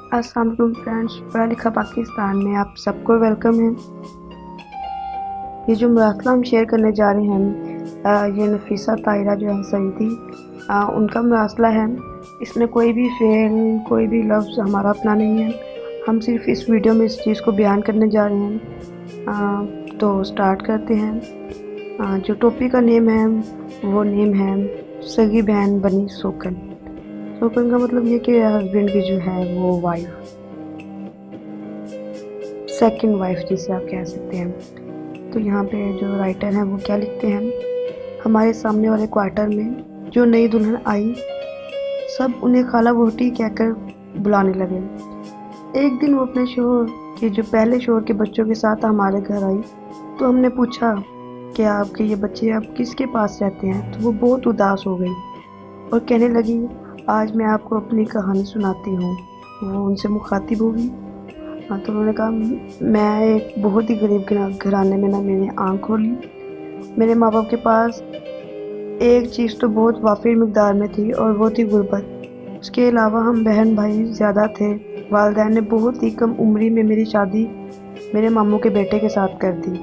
अस्सलाम वालेकुम फ्रेंड्स, पढ़ा लिखा पाकिस्तान में आप सबको वेलकम है। ये जो मरासला हम शेयर करने जा रहे हैं, ये नफीसा ताहिरा जो है सईदी, उनका मरासला है। इसमें कोई भी फेल, कोई भी लफ्ज़ हमारा अपना नहीं है। हम सिर्फ इस वीडियो में इस चीज़ को बयान करने जा रहे हैं। तो स्टार्ट करते हैं। जो टॉपिक का नेम है वो नेम है सगी बहन बनी सोकन। सोकन का मतलब ये कि हस्बैंड की जो है वो वाइफ, सेकंड वाइफ जिसे आप कह सकते हैं। तो यहाँ पे जो राइटर हैं वो क्या लिखते हैं, हमारे सामने वाले क्वार्टर में जो नई दुल्हन आई, सब उन्हें खाला वोटी कहकर बुलाने लगे। एक दिन वो अपने शोहर के जो पहले शोहर के बच्चों के साथ हमारे घर आई, तो हमने पूछा कि आपके ये बच्चे अब किसके पास रहते हैं। तो वो बहुत उदास हो गई और कहने लगी, आज मैं आपको अपनी कहानी सुनाती हूँ। वो उनसे मुखातिब होगी। तो उन्होंने कहा, मैं एक बहुत ही गरीब घराने में ना मैंने आँख खोली। मेरे माँ बाप के पास एक चीज़ तो बहुत वाफिर मिकदार में थी और वो थी गुर्बत। उसके अलावा हम बहन भाई ज़्यादा थे। वालिदैन ने बहुत ही कम उम्री में मेरी शादी मेरे मामू के बेटे के साथ कर दी।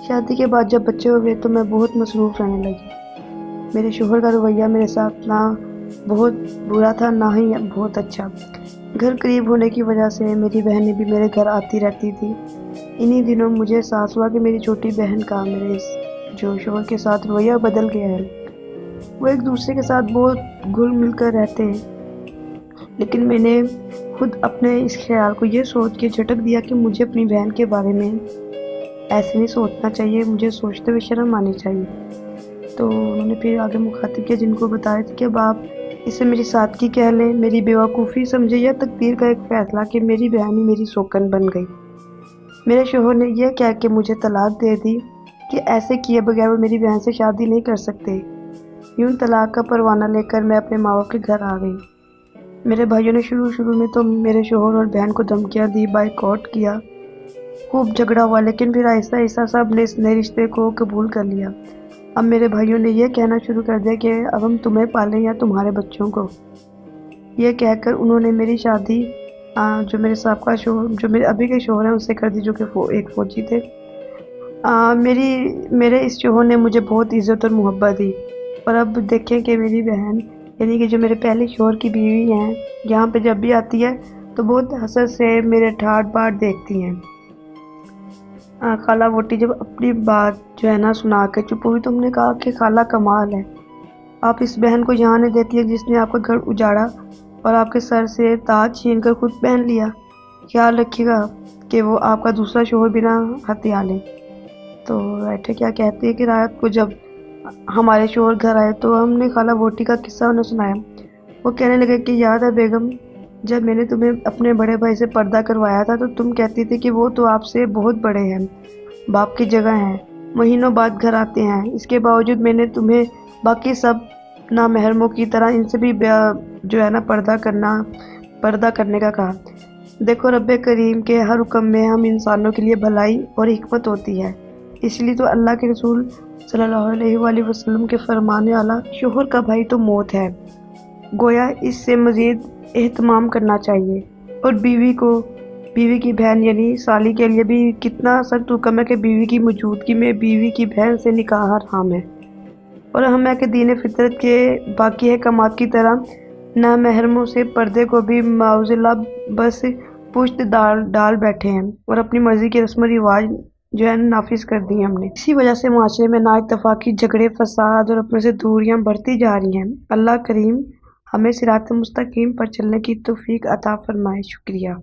शादी के बाद जब बच्चे हुए तो मैं बहुत मसरूफ़ रहने लगी। मेरे शोहर का रवैया मेरे साथ ना बहुत बुरा था, ना ही बहुत अच्छा। घर करीब होने की वजह से मेरी बहनें भी मेरे घर आती रहती थी। इन्हीं दिनों मुझे एहसास हुआ कि मेरी छोटी बहन का मेरे जो शोहर के साथ रवैया बदल गया है। वो एक दूसरे के साथ बहुत घुल मिल कर रहते हैं, लेकिन मैंने खुद अपने इस ख्याल को ये सोच के झटक दिया कि मुझे अपनी बहन के बारे में ऐसे नहीं सोचना चाहिए, मुझे सोचते हुए शर्म आनी चाहिए। तो उन्होंने फिर आगे मुखातिब किया, जिनको बताया था कि अब आप इसे मेरी सादगी कह लें, मेरी बेवकूफ़ी समझे या तकदीर का एक फ़ैसला कि मेरी बहन ही मेरी सोकन बन गई। मेरे शोहर ने यह कह के मुझे तलाक दे दी कि ऐसे किए बगैर वो मेरी बहन से शादी नहीं कर सकते। यूं तलाक का परवाना लेकर मैं अपने माँ बाप के घर आ गई। मेरे भाइयों ने शुरू में तो मेरे शोहर और बहन को धमकियाँ दी, बाइकआउट किया, खूब झगड़ा हुआ, लेकिन फिर आहिस्ता आहिस्ता सब ने इस नए रिश्ते को कबूल कर लिया। अब मेरे भाइयों ने यह कहना शुरू कर दिया कि अब हम तुम्हें पालें या तुम्हारे बच्चों को। यह कहकर उन्होंने मेरी शादी जो मेरे साबका शोहर, जो मेरे अभी के शोहर हैं, उससे कर दी, जो कि एक फ़ौजी थे। मेरे इस शोहर ने मुझे बहुत इज़्ज़त और मोहब्बत दी। और अब देखें कि मेरी बहन, यानी कि जो मेरे पहले शोहर की बीवी हैं, यहाँ पे जब भी आती है तो बहुत हसरत से मेरे ठाट बाट देखती हैं। खाला वोटी जब अपनी बात जो है ना सुना के चुप हुई, तो हमने कहा कि खाला कमाल है, आप इस बहन को यहाँ नहीं देती है जिसने आपका घर उजाड़ा और आपके सर से ताज छीन कर खुद पहन लिया। ख्याल रखिएगा कि वो आपका दूसरा शोहर भी ना हथिया ले। तो राइटर क्या कहते हैं कि रात को जब हमारे शोहर घर आए तो हमने खाला वोटी का किस्सा उन्हें सुनाया। वो कहने लगे कि याद है बेगम, जब मैंने तुम्हें अपने बड़े भाई से पर्दा करवाया था तो तुम कहती थी कि वो तो आपसे बहुत बड़े हैं, बाप की जगह हैं, महीनों बाद घर आते हैं। इसके बावजूद मैंने तुम्हें बाकी सब नामहरमों की तरह इनसे भी जो है ना पर्दा करने का कहा। देखो, रब्बे करीम के हर हुक्म में हम इंसानों के लिए भलाई और हिकमत होती है। इसलिए तो अल्लाह के रसूल सल्लल्लाहु अलैहि वसल्लम के फरमाने आला, शोहर का भाई तो मौत है, गोया इससे मज़ीद एहतमाम करना चाहिए। और बीवी की बहन यानी साली के लिए भी कितना सख्त हुक्म है कि बीवी की मौजूदगी में बीवी की बहन से निकाह हराम है। और हम है कि दीन फितरत के बाकी अहकामात की तरह नामहरमों से पर्दे को भी माउज़िल्लाह बस पुश्त डाल बैठे हैं और अपनी मर्ज़ी के रस्म रिवाज जो है नाफिज कर दी हमने। इसी वजह से माशरे में नाइत्तेफाकी, झगड़े, फसाद और अपने से दूरियां बढ़ती जा रही हैं। अल्लाह करीम हमें सिरात मुस्तकीम पर चलने की तौफीक अता फरमाए। शुक्रिया।